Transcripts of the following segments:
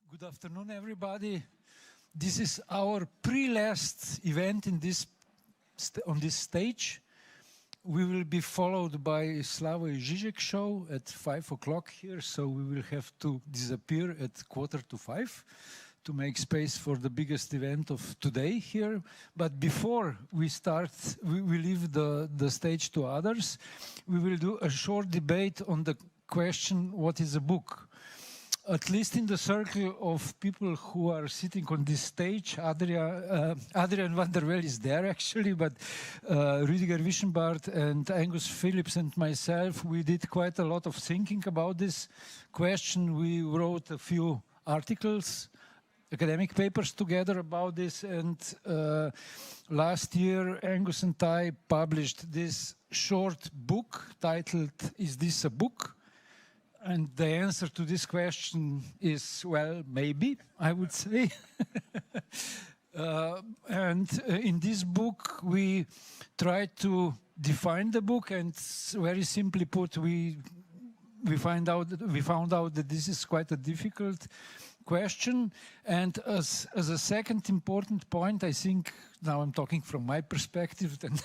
Good afternoon, everybody. This is our pre-last event in on this stage. We will be followed by Slavoj Žižek show at 5 o'clock here, so we will have to disappear at 4:45 to make space for the biggest event of today here. But before we start, we leave the stage to others. We will do a short debate on the question, what is a book? At least in the circle of people who are sitting on this stage, Adrian van der Wel is there actually, but Rüdiger Wischenbart and Angus Phillips and myself, we did quite a lot of thinking about this question. We wrote a few articles, academic papers together about this, and last year Angus and I published this short book titled, Is This a Book? And the answer to this question is, well, maybe, I would say. And in this book, we try to define the book, and very simply put, we found out that this is quite a difficult question. And as a second important point, I think, now I'm talking from my perspective, then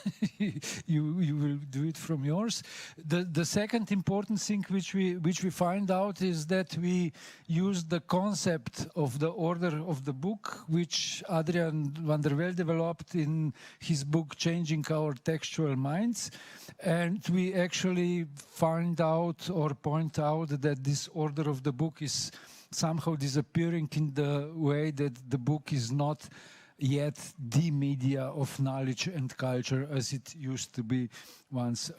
you will do it from yours. The second important thing which we find out is that we use the concept of the order of the book, which Adrian van der Wel developed in his book Changing Our Textual Minds, and we actually find out or point out that this order of the book is somehow disappearing in the way that the book is not yet the media of knowledge and culture as it used to be once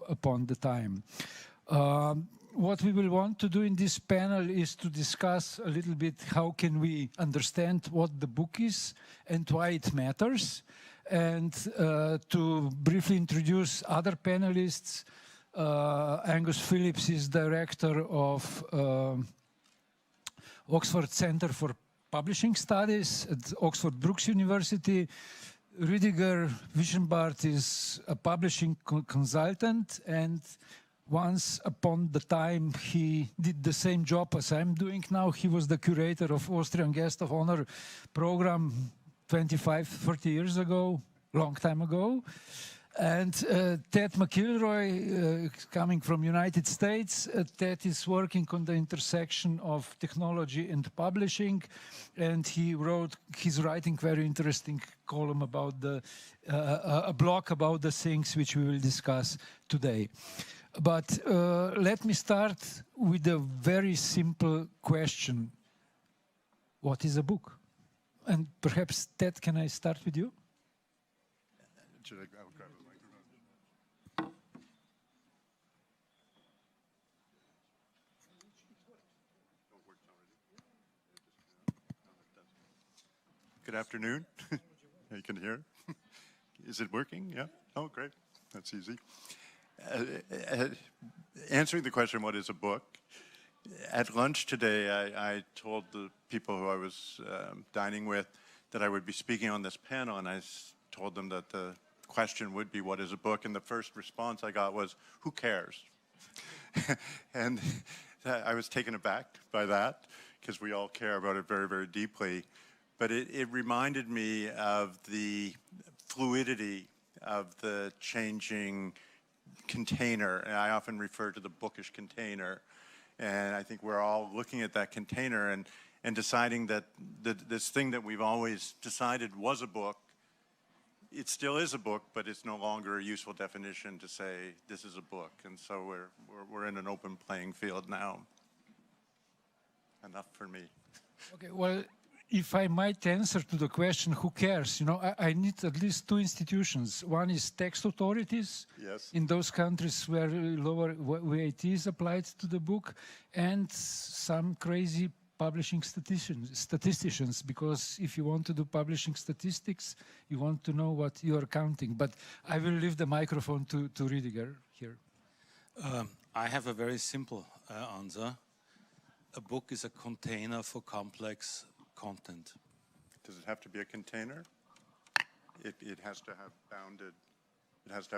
upon the time. What we will want to do in this panel is to discuss a little bit how can we understand what the book is and why it matters, and to briefly introduce other panelists. Angus Phillips is director of Oxford Center for Publishing Studies at Oxford Brookes University. Rüdiger Wischenbart is a publishing consultant, and once upon the time he did the same job as I'm doing now. He was the curator of Austrian Guest of Honor program 25, 30 years ago, long time ago. And Ted McIlroy, coming from United States, Ted is working on the intersection of technology and publishing, and he's writing very interesting column about a blog about the things which we will discuss today. But let me start with a very simple question. What is a book? And perhaps, Ted, can I start with you? Should I grab a microphone? Good afternoon. You can hear? Is it working? Yeah? Oh, great. That's easy. Answering the question, what is a book? At lunch today, I told the people who I was dining with that I would be speaking on this panel, and I told them that the question would be, what is a book? And the first response I got was, who cares? And I was taken aback by that, because we all care about it very, very deeply. But it reminded me of the fluidity of the changing container. And I often refer to the bookish container. And I think we're all looking at that container and deciding that this thing that we've always decided was a book, it still is a book, but it's no longer a useful definition to say this is a book. And so we're in an open playing field now. Enough for me. Okay, well, if I might answer to the question, who cares? You know, I need at least two institutions. One is tax authorities, yes, in those countries where lower VAT is applied to the book, and some crazy publishing statisticians, because if you want to do publishing statistics, you want to know what you are counting. But I will leave the microphone to Rüdiger here. I have a very simple answer. A book is a container for complex content. Does it have to be a container? It has to have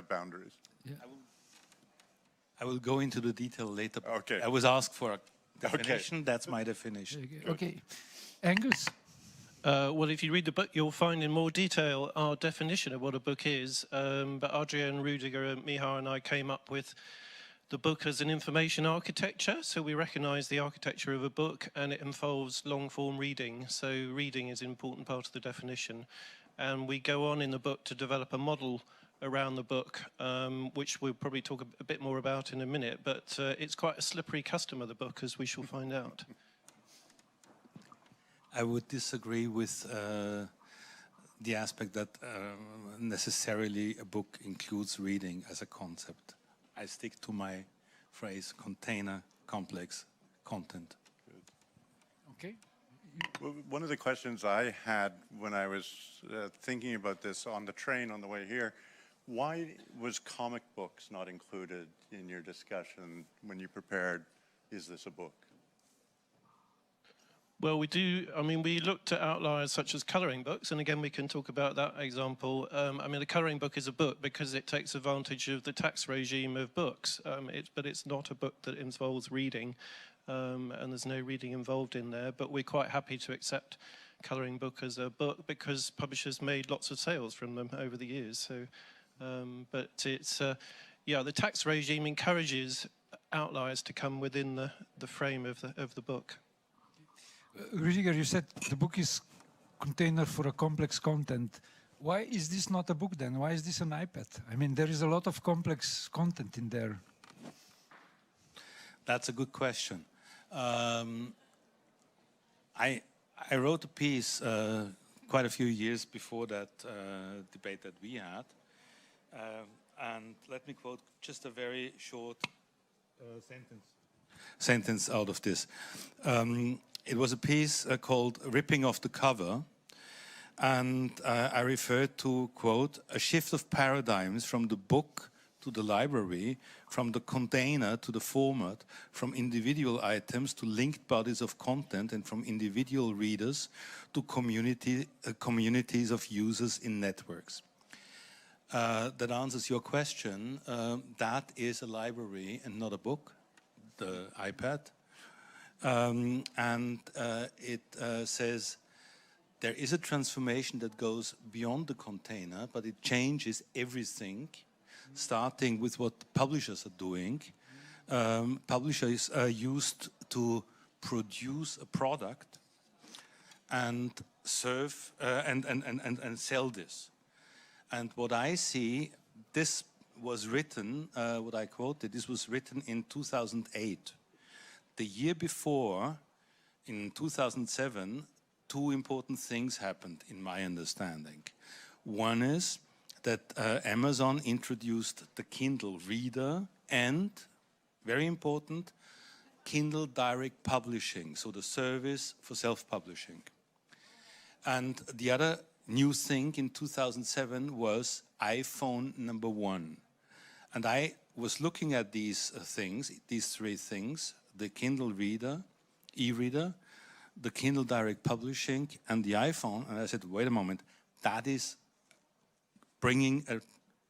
boundaries. Yeah. I will go into the detail later. Okay. I was asked for definition. That's my definition. Okay. Angus? Well, if you read the book, you'll find in more detail our definition of what a book is. But Adrian, Rudiger, and Miha and I came up with the book as an information architecture. So we recognize the architecture of a book, and it involves long-form reading. So reading is an important part of the definition. And we go on in the book to develop a model around the book, which we'll probably talk a bit more about in a minute. But it's quite a slippery customer, the book, as we shall find out. I would disagree with the aspect that necessarily a book includes reading as a concept. I stick to my phrase, container, complex, content. Okay. Well, one of the questions I had when I was thinking about this on the train on the way here, why was comic books not included in your discussion when you prepared, is this a book? Well, we do. I mean, we looked at outliers such as colouring books, and again, we can talk about that example. I mean, the colouring book is a book because it takes advantage of the tax regime of books, but it's not a book that involves reading, and there's no reading involved in there. But we're quite happy to accept colouring book as a book because publishers made lots of sales from them over the years. So, but it's, yeah, the tax regime encourages outliers to come within the frame of the book. Rudiger, you said the book is container for a complex content. Why is this not a book then? Why is this an iPad? I mean, there is a lot of complex content in there. That's a good question. I wrote a piece quite a few years before that debate that we had. And let me quote just a very short sentence out of this. It was a piece called Ripping Off the Cover, and I referred to, quote, a shift of paradigms from the book to the library, from the container to the format, from individual items to linked bodies of content, and from individual readers to communities of users in networks. That answers your question. That is a library and not a book, the iPad. It says there is a transformation that goes beyond the container, but it changes everything, starting with what publishers are doing. Publishers are used to produce a product and serve and sell this. And what I see, this was written, what I quoted, this was written in 2008. The year before, in 2007, two important things happened in my understanding. One is that Amazon introduced the Kindle Reader and, very important, Kindle Direct Publishing, so the service for self-publishing. And the other new thing in 2007 was iPhone #1. And I was looking at these things, these three things, the Kindle Reader, e-reader, the Kindle Direct Publishing, and the iPhone. And I said, wait a moment, that is bringing a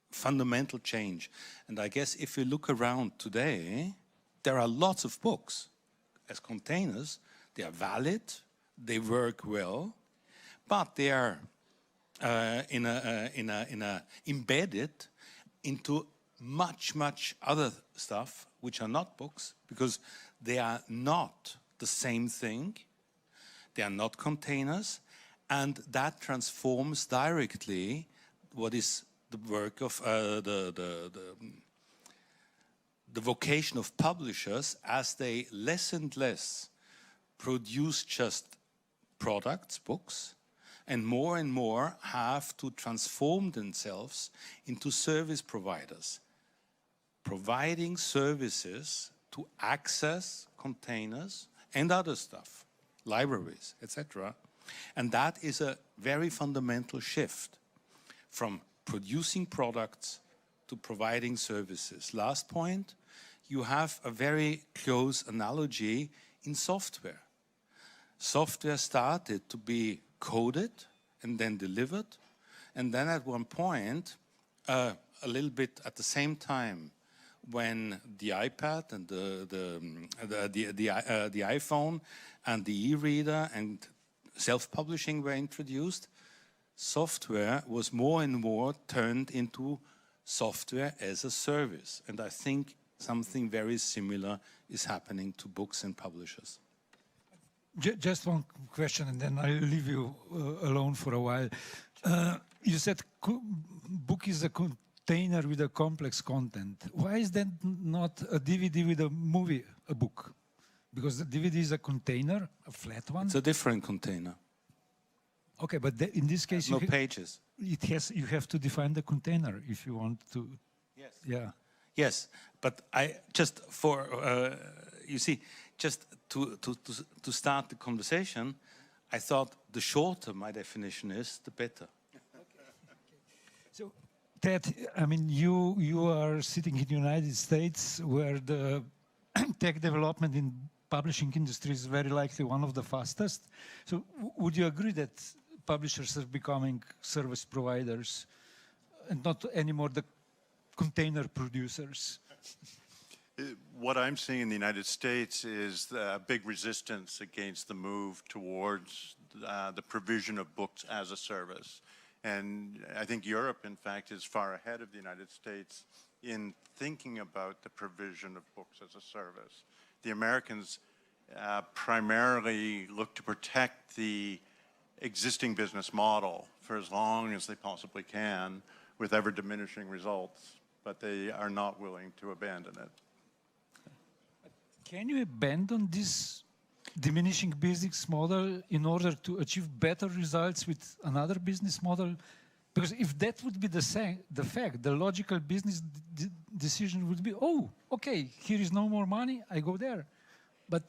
fundamental change. And I guess if you look around today, there are lots of books as containers. They are valid, they work well, but they are embedded into much other stuff which are not books, because they are not the same thing, they are not containers, and that transforms directly what is the work of the vocation of publishers, as they less and less produce just products, books, and more have to transform themselves into service providers, providing services to access containers and other stuff, libraries, etc. And that is a very fundamental shift from producing products to providing services. Last point, you have a very close analogy in software. Software started to be coded and then delivered, and then at one point, a little bit at the same time when the iPad and the iPhone and the e-reader and self-publishing were introduced, software was more and more turned into software as a service. And I think something very similar is happening to books and publishers. Just one question, and then I'll leave you alone for a while. You said book is a container with a complex content. Why is that not a DVD with a movie, a book? Because the DVD is a container, a flat one. It's a different container. Okay, but in this case, no pages. You have to define the container if you want to. Yes. Yeah. Yes, but I just for you see, just to start the conversation, I thought the shorter my definition is, the better. So, Ted, I mean, you are sitting in the United States, where the tech development in publishing industry is very likely one of the fastest. So, would you agree that publishers are becoming service providers and not anymore the container producers? What I'm seeing in the United States is a big resistance against the move towards the provision of books as a service. And I think Europe, in fact, is far ahead of the United States in thinking about the provision of books as a service. The Americans primarily look to protect the existing business model for as long as they possibly can, with ever diminishing results, but they are not willing to abandon it. Can you abandon this diminishing business model in order to achieve better results with another business model? Because if that would be the fact, the logical business decision would be, oh, okay, here is no more money, I go there. But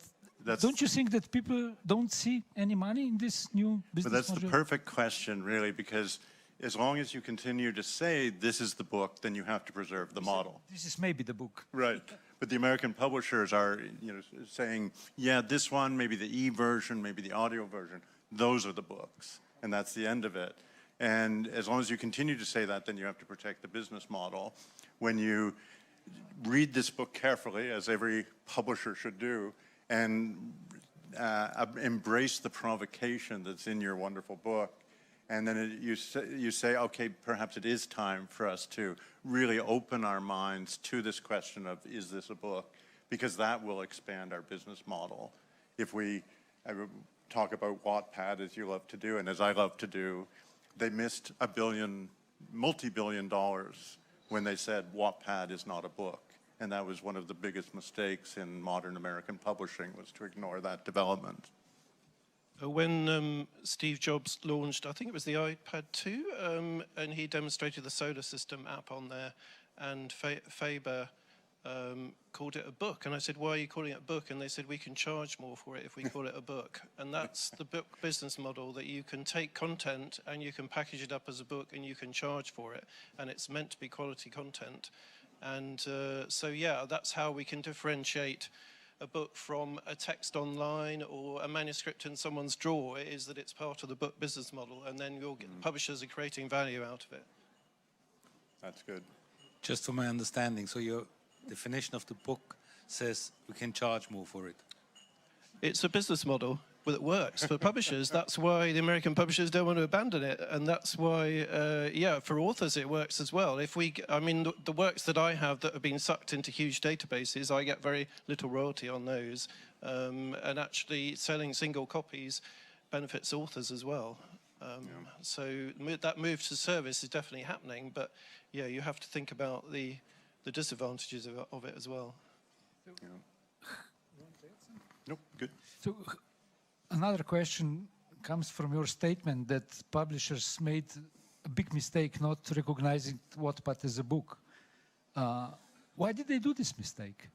don't you think that people don't see any money in this new business model? But that's the perfect question, really, because as long as you continue to say this is the book, then you have to preserve the model. This is maybe the book. Right. But the American publishers are, saying, yeah, this one, maybe the e-version, maybe the audio version, those are the books, and that's the end of it. And as long as you continue to say that, then you have to protect the business model. When you read this book carefully, as every publisher should do, and embrace the provocation that's in your wonderful book, and then you say, okay, perhaps it is time for us to really open our minds to this question of, is this a book? Because that will expand our business model. If we talk about Wattpad, as you love to do, and as I love to do, they missed multi-billion dollars when they said Wattpad is not a book. And that was one of the biggest mistakes in modern American publishing, was to ignore that development. When Steve Jobs launched, I think it was the iPad 2, and he demonstrated the Solar System app on there, and Faber called it a book. And I said, why are you calling it a book? And they said, we can charge more for it if we call it a book. And that's the book business model, that you can take content and you can package it up as a book and you can charge for it. And it's meant to be quality content. And so, yeah, that's how we can differentiate a book from a text online or a manuscript in someone's drawer, is that it's part of the book business model, and then you'll get publishers are creating value out of it. That's good. Just for my understanding, so your definition of the book says we can charge more for it. It's a business model that works for publishers. That's why the American publishers don't want to abandon it, and that's why, for authors it works as well. The works that I have that have been sucked into huge databases, I get very little royalty on those, and actually selling single copies benefits authors as well. So that move to service is definitely happening, but yeah, you have to think about the disadvantages of it as well. Yeah. Nope, good. So, another question comes from your statement that publishers made a big mistake not recognizing Wattpad as a book. Why did they do this mistake?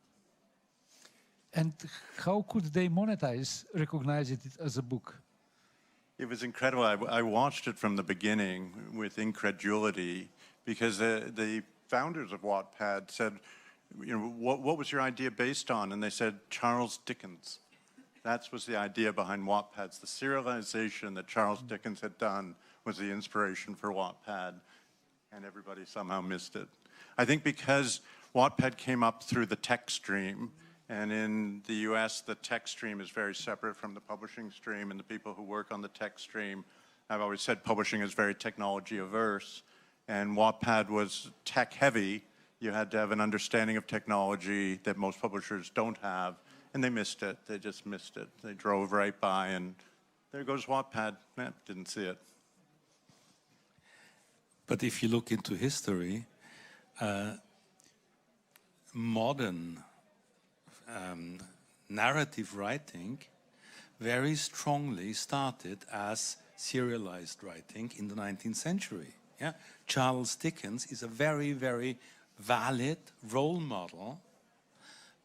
And how could they recognize it as a book? It was incredible. I watched it from the beginning with incredulity, because the founders of Wattpad said, what was your idea based on? And they said, Charles Dickens. That was the idea behind Wattpad. The serialization that Charles Dickens had done was the inspiration for Wattpad, and everybody somehow missed it. I think because Wattpad came up through the tech stream, and in the US, the tech stream is very separate from the publishing stream, and the people who work on the tech stream, I've always said publishing is very technology averse, and Wattpad was tech heavy. You had to have an understanding of technology that most publishers don't have, and they missed it. They just missed it. They drove right by, and there goes Wattpad. Didn't see it. But if you look into history, modern narrative writing very strongly started as serialized writing in the 19th century. Yeah? Charles Dickens is a very, very valid role model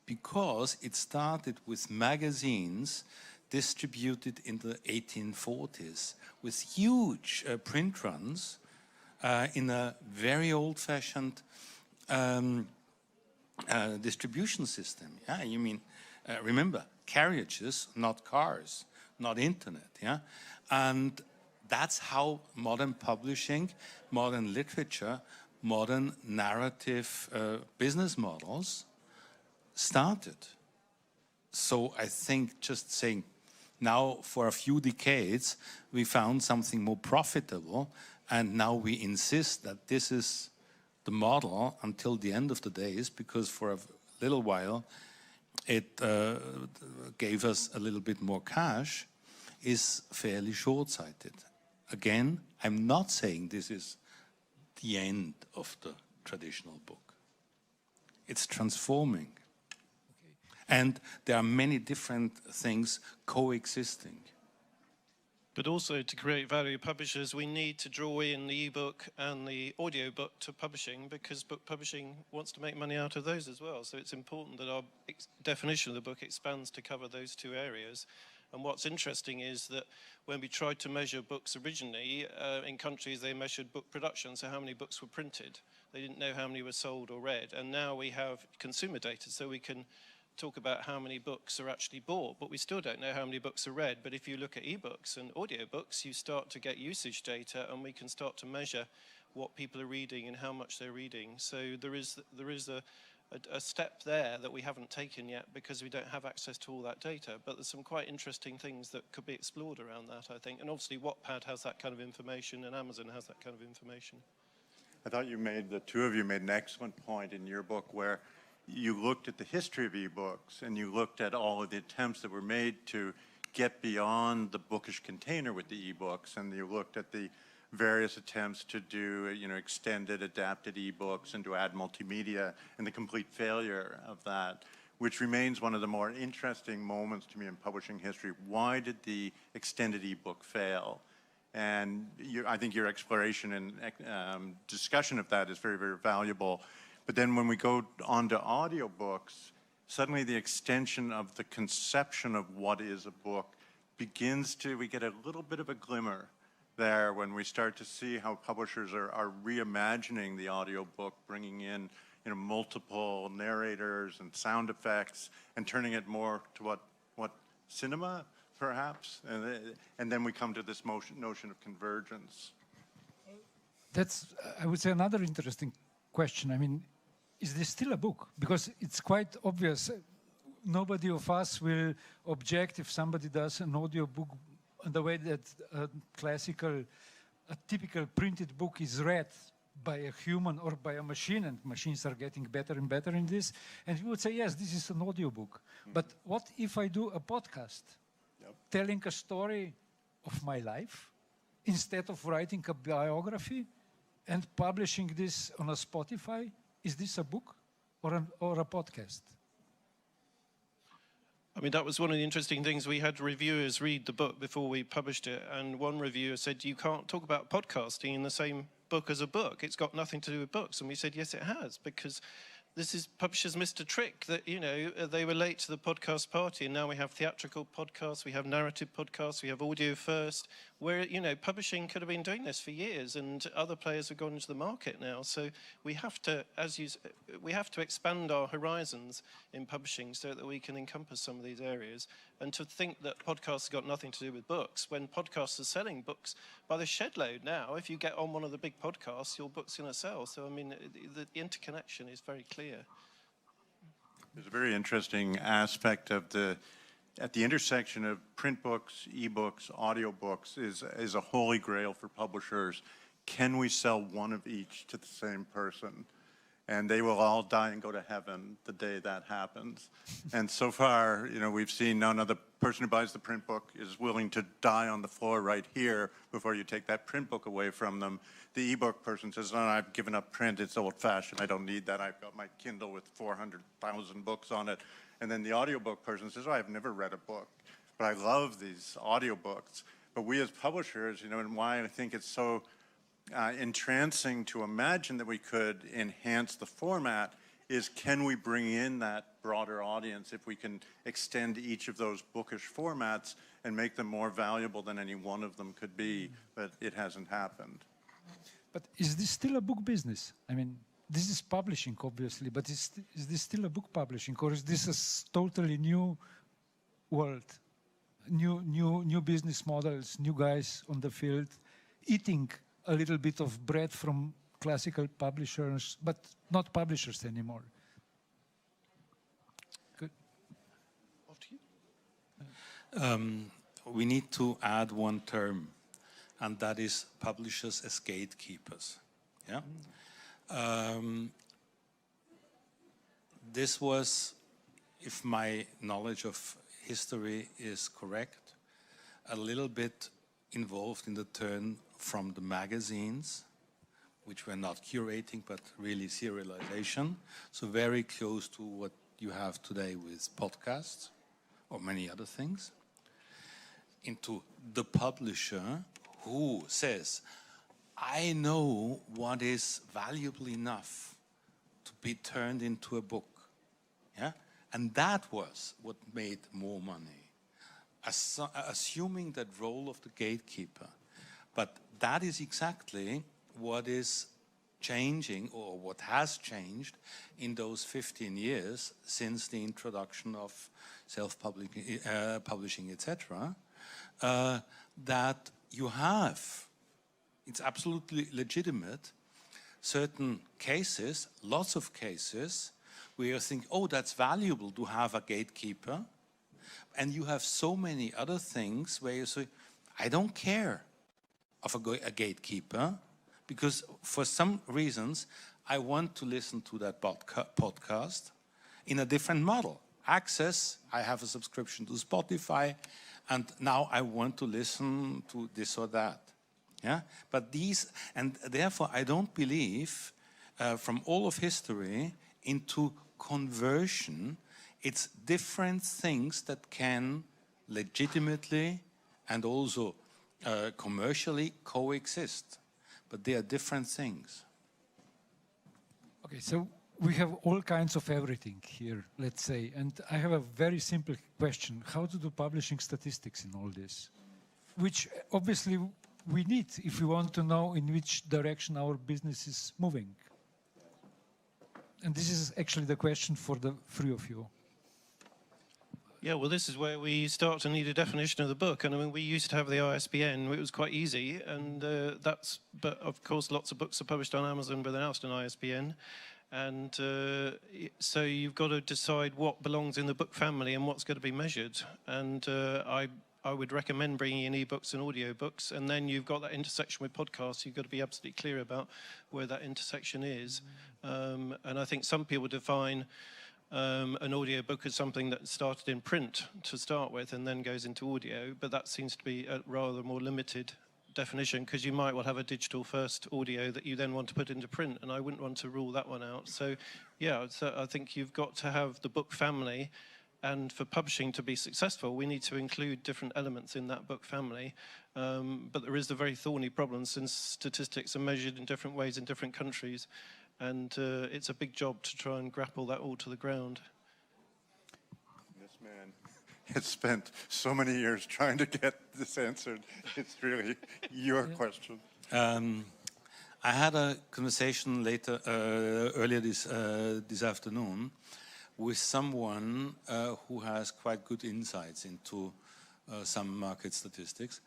because it started with magazines distributed in the 1840s with huge print runs in a very old-fashioned distribution system. Yeah, you mean, remember, carriages, not cars, not internet. Yeah, and that's how modern publishing, modern literature, modern narrative business models started. So I think just saying, now for a few decades we found something more profitable, and now we insist that this is the model until the end of the days, because for a little while it gave us a little bit more cash, is fairly short-sighted. Again, I'm not saying this is the end of the traditional book. It's transforming. And there are many different things coexisting. But also, to create value publishers, we need to draw in the ebook and the audiobook to publishing, because book publishing wants to make money out of those as well. So it's important that our definition of the book expands to cover those two areas. And what's interesting is that when we tried to measure books originally, in countries they measured book production, so how many books were printed. They didn't know how many were sold or read. And now we have consumer data, so we can talk about how many books are actually bought, but we still don't know how many books are read. But if you look at ebooks and audiobooks, you start to get usage data, and we can start to measure what people are reading and how much they're reading. So there is a step there that we haven't taken yet because we don't have access to all that data. But there's some quite interesting things that could be explored around that, I think. And obviously Wattpad has that kind of information, and Amazon has that kind of information. I thought the two of you made an excellent point in your book where you looked at the history of ebooks, and you looked at all of the attempts that were made to get beyond the bookish container with the ebooks, and you looked at the various attempts to do, extended, adapted ebooks and to add multimedia, and the complete failure of that, which remains one of the more interesting moments to me in publishing history. Why did the extended ebook fail? And I think your exploration and discussion of that is very, very valuable. But then when we go on to audiobooks, suddenly the extension of the conception of what is a book we get a little bit of a glimmer there when we start to see how publishers are reimagining the audiobook, bringing in multiple narrators and sound effects, and turning it more to what cinema, perhaps? And then we come to this notion of convergence. That's, I would say, another interesting question. I mean, is this still a book? Because it's quite obvious. Nobody of us will object if somebody does an audiobook in the way that a typical printed book is read by a human or by a machine, and machines are getting better and better in this. And we would say, yes, this is an audiobook. But what if I do a podcast telling a story of my life instead of writing a biography and publishing this on a Spotify? Is this a book or a podcast? I mean, that was one of the interesting things. We had reviewers read the book before we published it, and one reviewer said, you can't talk about podcasting in the same book as a book. It's got nothing to do with books. And we said, yes, it has, because this is publishers missed a trick that, they were late to the podcast party, and now we have theatrical podcasts, we have narrative podcasts, we have audio first, where, publishing could have been doing this for years, and other players have gone into the market now. So we have to, we have to expand our horizons in publishing so that we can encompass some of these areas. And to think that podcasts have got nothing to do with books, when podcasts are selling books by the shed load now, if you get on one of the big podcasts, your book's going to sell. So, I mean, the interconnection is very clear. There's a very interesting aspect of at the intersection of print books, e-books, audiobooks is a holy grail for publishers. Can we sell one of each to the same person? And they will all die and go to heaven the day that happens. And so far, we've seen none of the person who buys the print book is willing to die on the floor right here before you take that print book away from them. The ebook person says, no, I've given up print, it's old-fashioned, I don't need that, I've got my Kindle with 400,000 books on it. And then the audiobook person says, oh, I've never read a book, but I love these audiobooks. But we as publishers, and why I think it's so entrancing to imagine that we could enhance the format is, can we bring in that broader audience if we can extend each of those bookish formats and make them more valuable than any one of them could be, but it hasn't happened. But is this still a book business? I mean, this is publishing, obviously, but is this still a book publishing, or is this a totally new world, new business models, new guys on the field, eating a little bit of bread from classical publishers, but not publishers anymore? Good. We need to add one term, and that is publishers as gatekeepers. Yeah. This was, if my knowledge of history is correct, a little bit involved in the turn from the magazines, which were not curating, but really serialization. So very close to what you have today with podcasts or many other things, into the publisher who says, I know what is valuable enough to be turned into a book. Yeah? And that was what made more money. Assuming that role of the gatekeeper. But that is exactly what is changing, or what has changed in those 15 years since the introduction of self-publishing, etc. That you have, it's absolutely legitimate, certain cases, lots of cases, where you think, oh, that's valuable to have a gatekeeper. And you have so many other things where you say, I don't care of a gatekeeper, because for some reasons, I want to listen to that podcast in a different model. Access, I have a subscription to Spotify, and now I want to listen to this or that. Yeah? But these, and therefore I don't believe from all of history into conversion. It's different things that can legitimately and also commercially coexist, but they are different things. Okay, so we have all kinds of everything here, let's say, and I have a very simple question. How to do publishing statistics in all this? Which obviously we need if we want to know in which direction our business is moving. And this is actually the question for the three of you. Yeah, well, this is where we start to need a definition of the book. And I mean, we used to have the ISBN, it was quite easy, and but of course, lots of books are published on Amazon without an ISBN. And so you've got to decide what belongs in the book family and what's going to be measured. And I would recommend bringing in ebooks and audiobooks, and then you've got that intersection with podcasts. You've got to be absolutely clear about where that intersection is. And I think some people define an audiobook as something that started in print to start with and then goes into audio, but that seems to be a rather more limited definition, because you might well have a digital first audio that you then want to put into print, and I wouldn't want to rule that one out. So yeah, so I think you've got to have the book family, and for publishing to be successful, we need to include different elements in that book family. But there is the very thorny problem, since statistics are measured in different ways in different countries, and it's a big job to try and grapple that all to the ground. This man has spent so many years trying to get this answered. It's really your question. I had a conversation earlier this afternoon with someone who has quite good insights into some market statistics,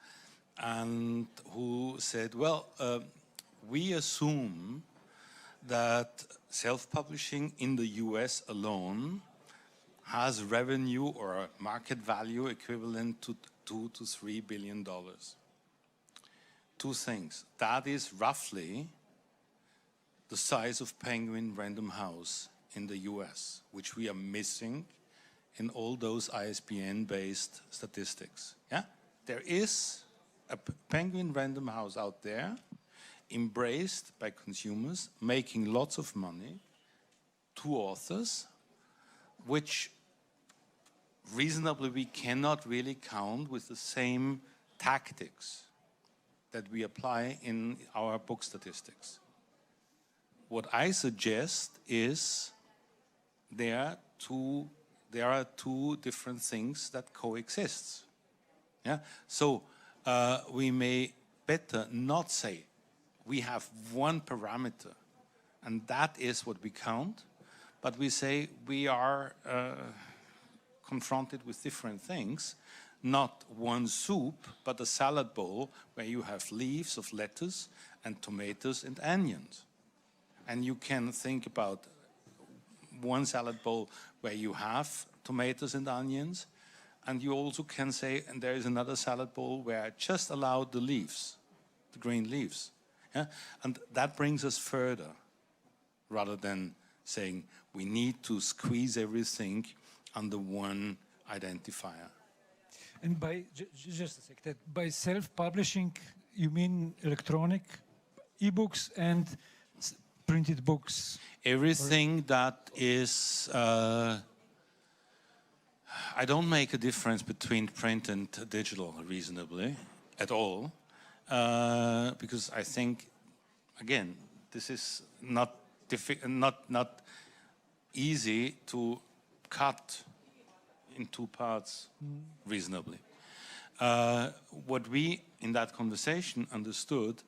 and who said, well, we assume that self-publishing in the US alone has revenue or a market value equivalent to $2 to $3 billion. Two things. That is roughly the size of Penguin Random House in the US, which we are missing in all those ISBN-based statistics. Yeah? There is a Penguin Random House out there, embraced by consumers, making lots of money, two authors, which reasonably we cannot really count with the same tactics that we apply in our book statistics. What I suggest is there are two different things that coexist. Yeah? So we may better not say we have one parameter and that is what we count, but we say we are confronted with different things, not one soup, but a salad bowl where you have leaves of lettuce and tomatoes and onions. And you can think about one salad bowl where you have tomatoes and onions, and you also can say, and there is another salad bowl where I just allowed the leaves, the green leaves. Yeah? And that brings us further, rather than saying we need to squeeze everything under one identifier. And by, just a sec, that by self-publishing, you mean electronic e-books and printed books? Everything that is, I don't make a difference between print and digital reasonably at all, because I think, again, this is not easy to cut in two parts reasonably. What we in that conversation understood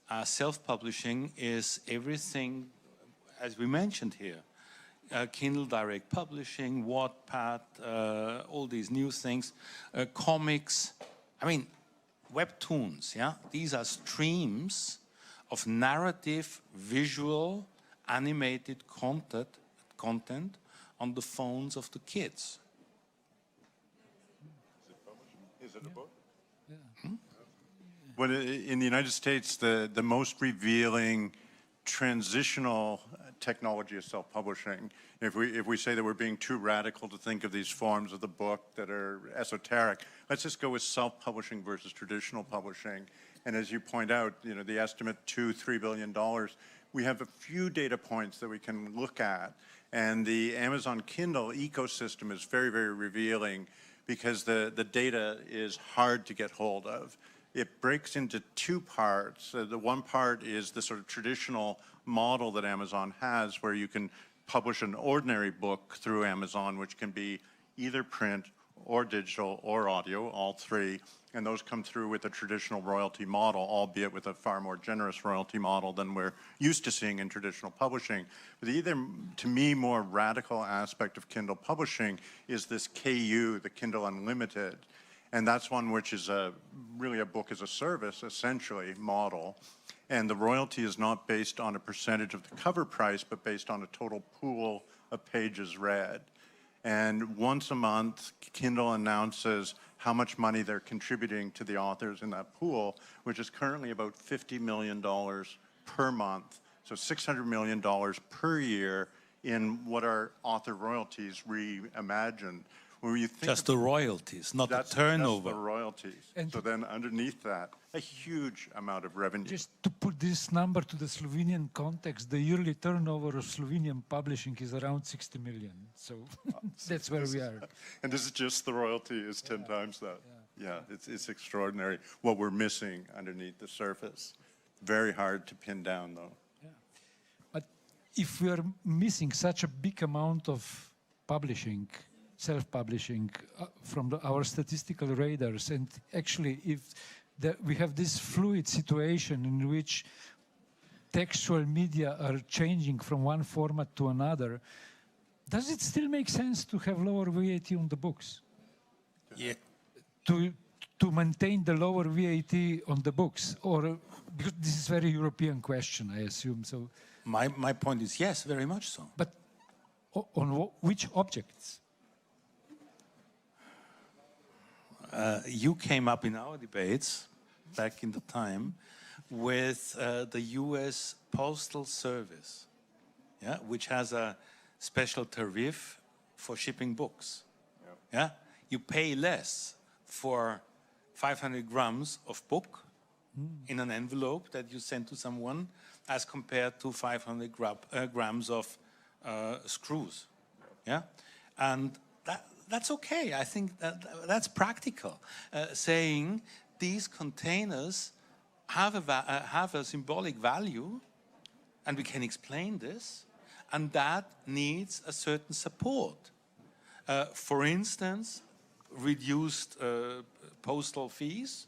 as self-publishing is everything, as we mentioned here, Kindle Direct Publishing, Wattpad, all these new things, comics, I mean, webtoons, yeah? These are streams of narrative, visual, animated content on the phones of the kids. Is it a book? Yeah. When in the United States, the most revealing transitional technology is self-publishing. If we say that we're being too radical to think of these forms of the book that are esoteric, let's just go with self-publishing versus traditional publishing. And as you point out, you know, the estimate $2–3 billion, we have a few data points that we can look at. And the Amazon Kindle ecosystem is very, very revealing because the data is hard to get hold of. It breaks into two parts. The one part is the sort of traditional model that Amazon has, where you can publish an ordinary book through Amazon, which can be either print or digital or audio, all three. And those come through with a traditional royalty model, albeit with a far more generous royalty model than we're used to seeing in traditional publishing. But the either, to me, more radical aspect of Kindle publishing is this KU, the Kindle Unlimited. And that's one which is really a book as a service, essentially, model. And the royalty is not based on a percentage of the cover price, but based on a total pool of pages read. And once a month, Kindle announces how much money they're contributing to the authors in that pool, which is currently about $50 million per month. So $600 million per year in what are author royalties reimagined. When you think just the royalties, not the turnover. That's the royalties. And so then underneath that, a huge amount of revenue. Just to put this number to the Slovenian context, the yearly turnover of Slovenian publishing is around 60 million. So that's where we are. And this is just the royalty is 10 times that. Yeah, it's extraordinary what we're missing underneath the surface. Very hard to pin down, though. Yeah. But if we are missing such a big amount of publishing, self-publishing from our statistical radars, and actually if we have this fluid situation in which textual media are changing from one format to another, does it still make sense to have lower VAT on the books? Yeah. To maintain the lower VAT on the books, or because this is a very European question, I assume. So my point is yes, very much so. But on which objects? you came up in our debates back in the time with the US Postal Service, yeah, which has a special tariff for shipping books. Yep. Yeah, you pay less for 500 grams of book in an envelope that you send to someone as compared to 500 grams of screws. Yeah, and that's okay. I think that's practical. Saying these containers have a symbolic value, and we can explain this, and that needs a certain support. For instance, reduced postal fees,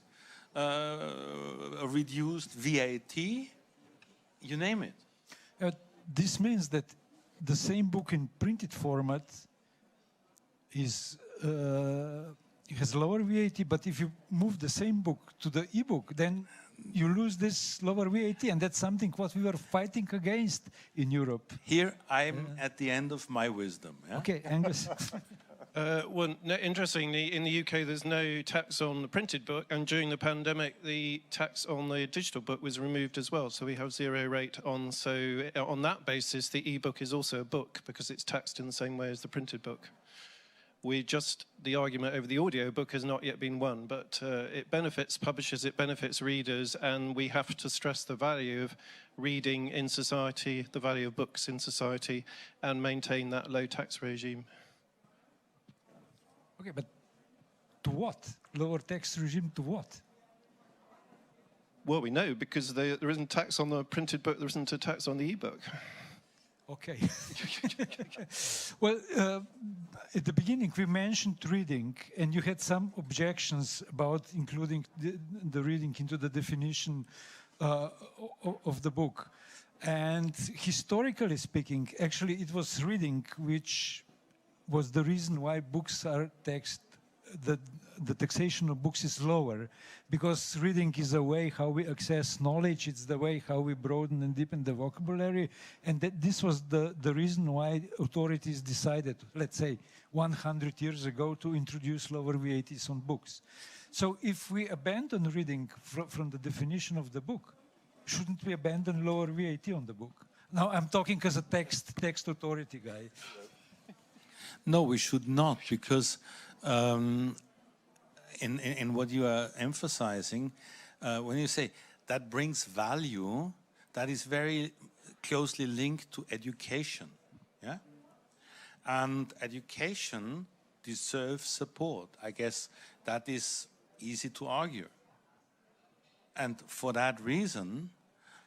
reduced VAT, you name it. This means that the same book in printed format is has lower VAT, but if you move the same book to the e-book, then you lose this lower VAT, and that's something what we were fighting against in Europe. Here I'm at the end of my wisdom. Yeah? Okay, Angus. Well, no, interestingly, in the UK, there's no tax on the printed book, and during the pandemic, the tax on the digital book was removed as well. So we have 0 rate on. So on that basis, the e-book is also a book because it's taxed in the same way as the printed book. The argument over the audio book has not yet been won, but it benefits publishers, it benefits readers, and we have to stress the value of reading in society, the value of books in society, and maintain that low tax regime. Okay, but to what? Lower tax regime to what? Well, we know, because there isn't tax on the printed book, there isn't a tax on the e-book. Okay. Well, at the beginning we mentioned reading, and you had some objections about including the reading into the definition of the book. And historically speaking, actually it was reading which was the reason why books are taxed. The taxation of books is lower, because reading is a way how we access knowledge, it's the way how we broaden and deepen the vocabulary, and this was the reason why authorities decided, let's say, 100 years ago to introduce lower VATs on books. So if we abandon reading from the definition of the book, shouldn't we abandon lower VAT on the book? Now I'm talking as a text authority guy. No, we should not, because in what you are emphasizing, when you say that brings value, that is very closely linked to education, yeah? And education deserves support. I guess that is easy to argue. And for that reason,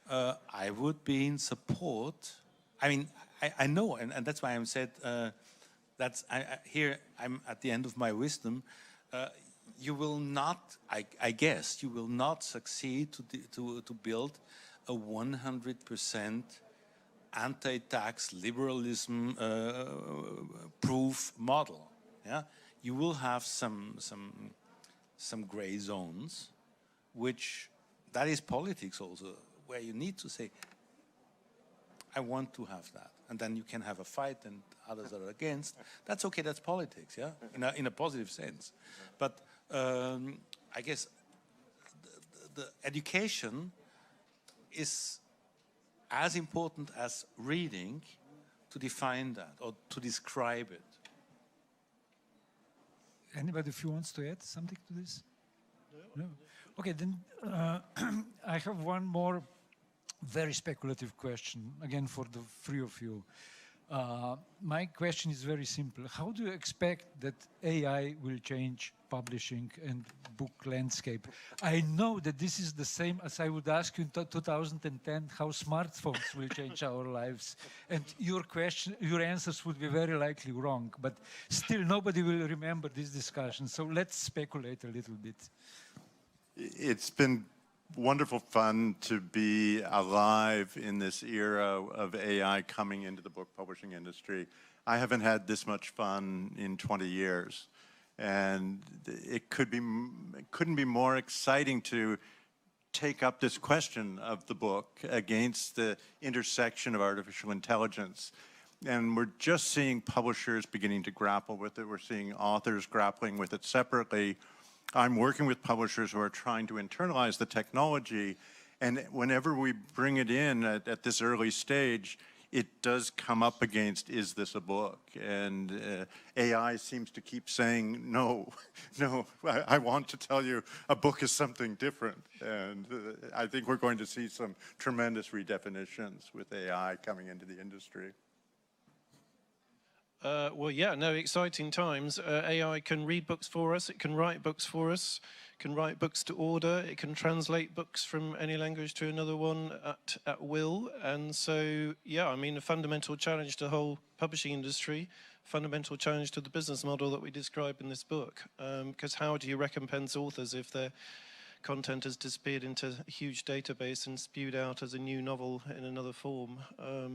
I would be in support. I mean, I know, and that's why I'm said, here I'm at the end of my wisdom. You will not, I guess, you will not succeed to build a 100% anti-tax liberalism proof model. Yeah, you will have some gray zones, which that is politics also, where you need to say, I want to have that, and then you can have a fight and others are against. That's okay, that's politics, yeah, in a positive sense. But I guess the education is as important as reading to define that or to describe it. Anybody who wants to add something to this? No? Okay, then I have one more very speculative question, again for the three of you. My question is very simple. How do you expect that AI will change publishing and book landscape? I know that this is the same as I would ask you in 2010 how smartphones will change our lives. And your answers would be very likely wrong, but still nobody will remember this discussion. So let's speculate a little bit. It's been wonderful fun to be alive in this era of AI coming into the book publishing industry. I haven't had this much fun in 20 years. And it couldn't be more exciting to take up this question of the book against the intersection of artificial intelligence. And we're just seeing publishers beginning to grapple with it. We're seeing authors grappling with it separately. I'm working with publishers who are trying to internalize the technology, and whenever we bring it in at this early stage, it does come up against, is this a book? And AI seems to keep saying, no, no, I want to tell you a book is something different. And I think we're going to see some tremendous redefinitions with AI coming into the industry. Well, yeah, no, exciting times. AI can read books for us, it can write books for us, it can write books to order, it can translate books from any language to another one at will. And so, yeah, I mean, a fundamental challenge to the whole publishing industry, fundamental challenge to the business model that we describe in this book. Because how do you recompense authors if their content has disappeared into a huge database and spewed out as a new novel in another form?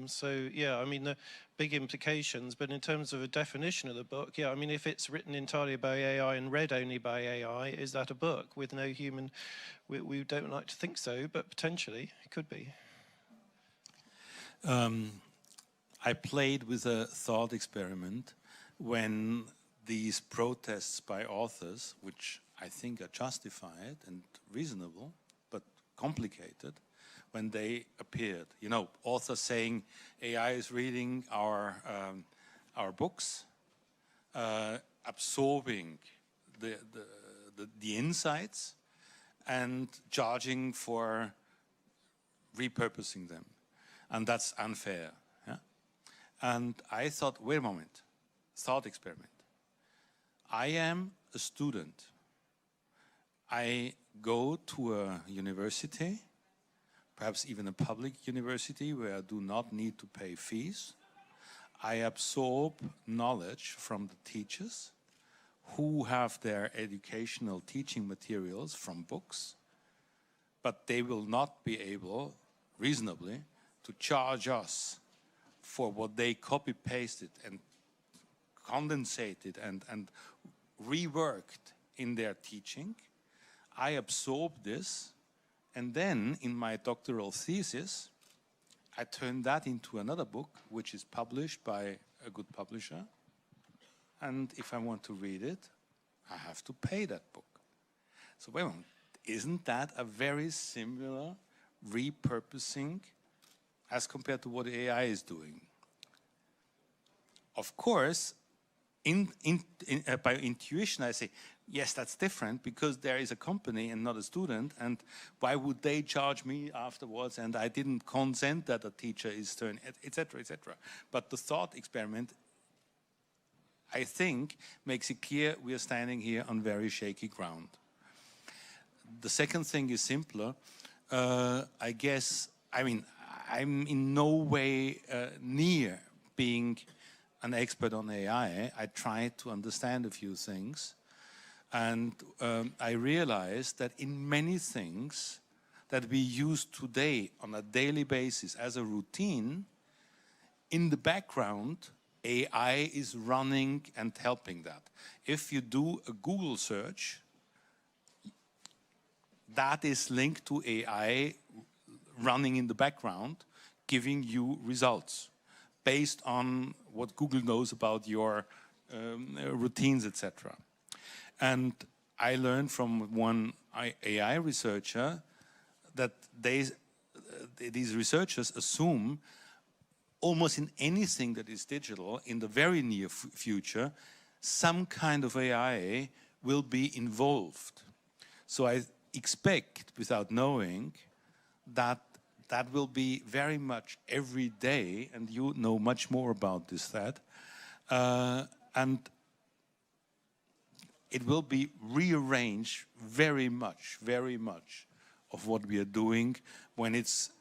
So yeah, I mean, the big implications, but in terms of a definition of the book, yeah, I mean, if it's written entirely by AI and read only by AI, is that a book with no human? We don't like to think so, but potentially it could be. I played with a thought experiment when these protests by authors, which I think are justified and reasonable, but complicated, when they appeared. You know, authors saying AI is reading our books, absorbing the insights, and charging for repurposing them, and that's unfair. Yeah? And I thought, wait a moment, thought experiment. I am a student. I go to a university, perhaps even a public university where I do not need to pay fees. I absorb knowledge from the teachers who have their educational teaching materials from books, but they will not be able, reasonably, to charge us for what they copy-pasted and condensated and reworked in their teaching. I absorbed this, and then in my doctoral thesis, I turned that into another book, which is published by a good publisher. And if I want to read it, I have to pay that book. So wait a moment, isn't that a very similar repurposing as compared to what AI is doing? Of course, by intuition, I say, yes, that's different because there is a company and not a student, and why would they charge me afterwards, and I didn't consent that a teacher is turned, etc., etc. But the thought experiment, I think, makes it clear we are standing here on very shaky ground. The second thing is simpler. I guess, I mean, I'm in no way near being an expert on AI. I tried to understand a few things. And I realized that in many things that we use today on a daily basis as a routine, in the background, AI is running and helping that. If you do a Google search, that is linked to AI running in the background, giving you results based on what Google knows about your routines, etc. And I learned from one AI researcher that these researchers assume almost in anything that is digital, in the very near future, some kind of AI will be involved. So I expect, without knowing, that that will be very much every day, and you know much more about this, and it will be rearranged very much of what we are doing when it's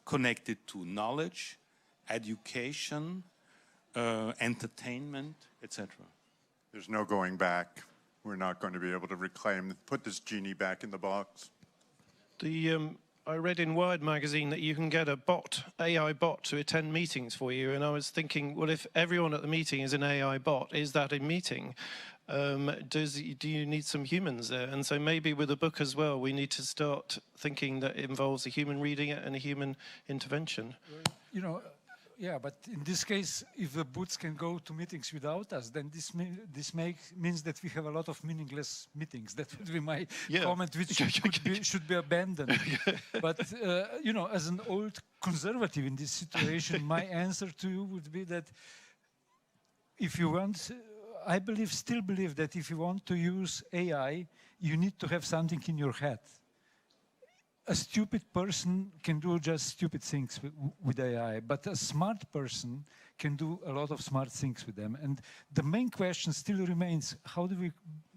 connected to knowledge, education, entertainment, etc. There's no going back. We're not going to be able to reclaim, put this genie back in the box. I read in Wired magazine that you can get a bot, AI bot, to attend meetings for you, and I was thinking, well, if everyone at the meeting is an AI bot, is that a meeting? Do you need some humans there? And so maybe with a book as well, we need to start thinking that it involves a human reading it and a human intervention. You know, Yeah, but in this case, if the boots can go to meetings without us, then this means that we have a lot of meaningless meetings. That would be my comment, which should be abandoned. But you know, as an old conservative in this situation, my answer to you would be that if you want, I still believe that if you want to use AI, you need to have something in your head. A stupid person can do just stupid things with AI, but a smart person can do a lot of smart things with them. And the main question still remains, how do we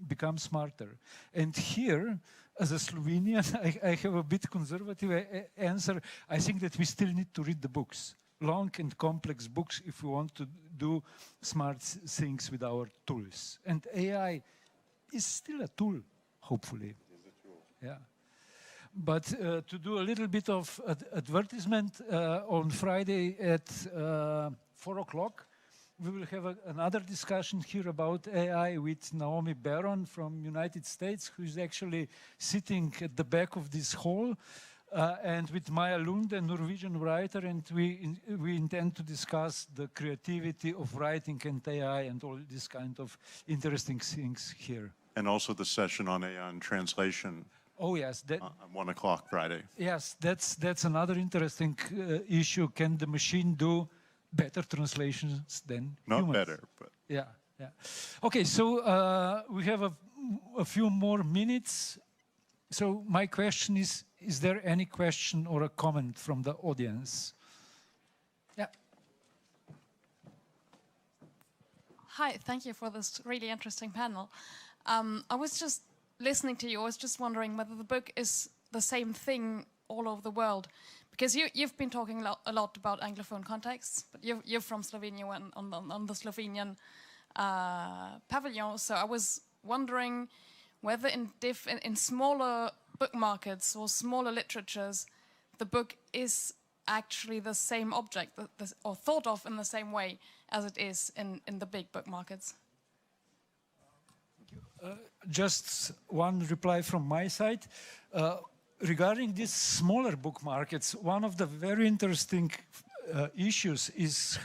become smarter? And here, as a Slovenian, I have a bit conservative answer. I think that we still need to read the books, long and complex books, if we want to do smart things with our tools. And AI is still a tool, hopefully. It is a tool. Yeah. But to do a little bit of advertisement, on Friday at 4 o'clock, we will have another discussion here about AI with Naomi Barron from United States, who is actually sitting at the back of this hall, and with Maja Lund, a Norwegian writer, and we intend to discuss the creativity of writing and AI and all these kind of interesting things here. And also the session on AI and translation. Oh yes, On 1 o'clock Friday. Yes, that's another interesting issue. Can the machine do better translations than Not humans? better, but Yeah. Okay, so we have a few more minutes. So my question is there any question or a comment from the audience? Yeah. Hi, thank you for this really interesting panel. I was just listening to you, I was just wondering whether the book is the same thing all over the world. Because you've been talking a lot about Anglophone contexts, but you're from Slovenia on the Slovenian pavilion. So I was wondering whether in smaller book markets or smaller literatures, the book is actually the same object or thought of in the same way as it is in the big book markets. Just one reply from my side. Regarding these smaller book markets, one of the very interesting issues is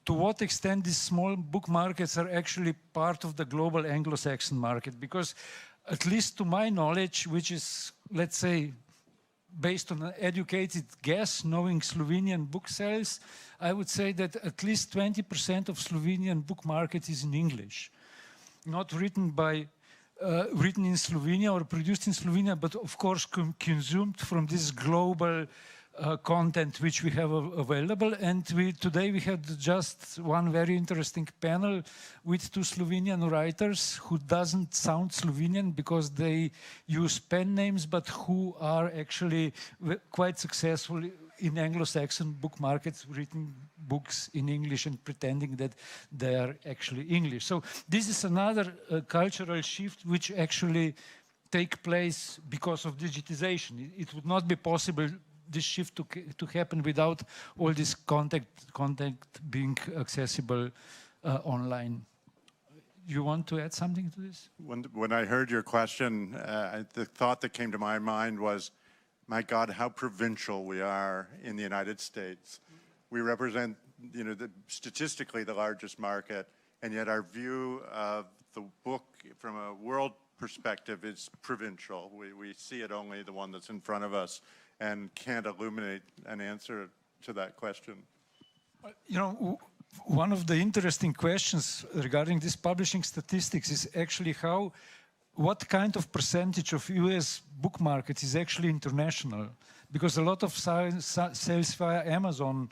to what extent these small book markets are actually part of the global Anglo-Saxon market. Because at least to my knowledge, which is, let's say, based on an educated guess, knowing Slovenian book sales, I would say that at least 20% of Slovenian book market is in English. Not written in Slovenia or produced in Slovenia, but of course consumed from this global content which we have available. And today we had just one very interesting panel with two Slovenian writers who doesn't sound Slovenian because they use pen names, but who are actually quite successful in Anglo-Saxon book markets, written books in English and pretending that they are actually English. So this is another cultural shift which actually take place because of digitization. It would not be possible, this shift to happen without all this content being accessible online. You want to add something to this? when I heard your question, the thought that came to my mind was, my God, how provincial we are in the United States. We represent, statistically the largest market, and yet our view of the book from a world perspective is provincial. We see it only the one that's in front of us and can't illuminate an answer to that question. One of the interesting questions regarding this publishing statistics is actually what kind of percentage of US book market is actually international? Because a lot of sales via Amazon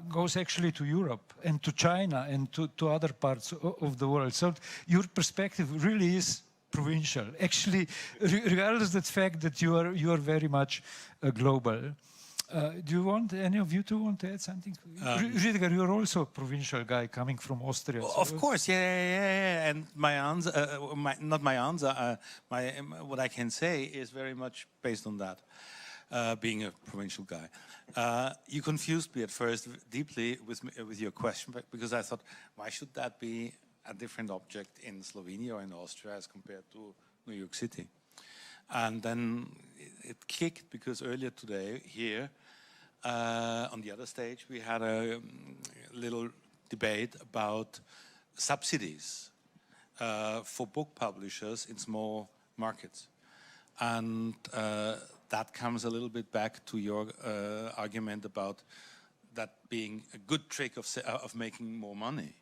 goes actually to Europe and to China and to other parts of the world. So your perspective really is provincial, actually, regardless of the fact that you are very much global. Do you want, any of you two want to add something? Rüdiger, you're also a provincial guy coming from Austria. Of course, yeah. And my answer, what I can say is very much based on that, being a provincial guy. You confused me at first deeply with your question, because I thought, why should that be a different object in Slovenia or in Austria as compared to New York City? And then it kicked, because earlier today here, On the other stage, we had a little debate about subsidies for book publishers in small markets. And that comes a little bit back to your argument about that being a good trick of making more money.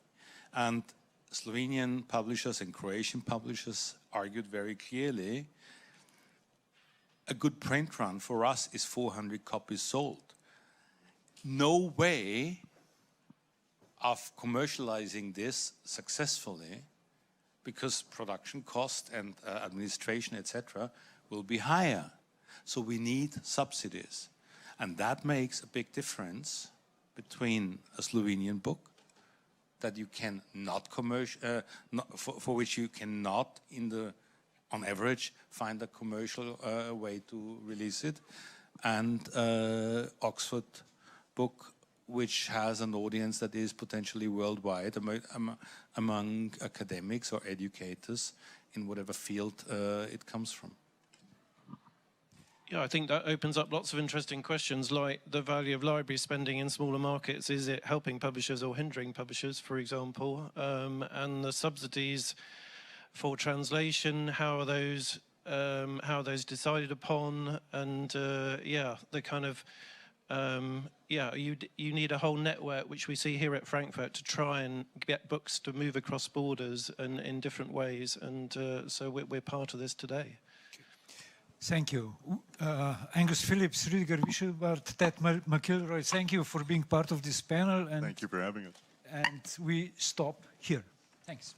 And Slovenian publishers and Croatian publishers argued very clearly, a good print run for us is 400 copies sold. No way of commercializing this successfully, because production cost and administration, etc., will be higher. So we need subsidies. And that makes a big difference between a Slovenian book that you can not for which you cannot, on average, find a commercial way to release it, and Oxford book, which has an audience that is potentially worldwide among academics or educators in whatever field it comes from. Yeah, I think that opens up lots of interesting questions, like the value of library spending in smaller markets. Is it helping publishers or hindering publishers, for example? And the subsidies for translation, how are those decided upon? And yeah, the kind of yeah, you need a whole network, which we see here at Frankfurt, to try and get books to move across borders and in different ways. And so we're part of this today. Thank you. Angus Phillips, Rüdiger Wischelbart, Ted McIlroy, thank you for being part of this panel. And thank you for having us. And we stop here. Thanks.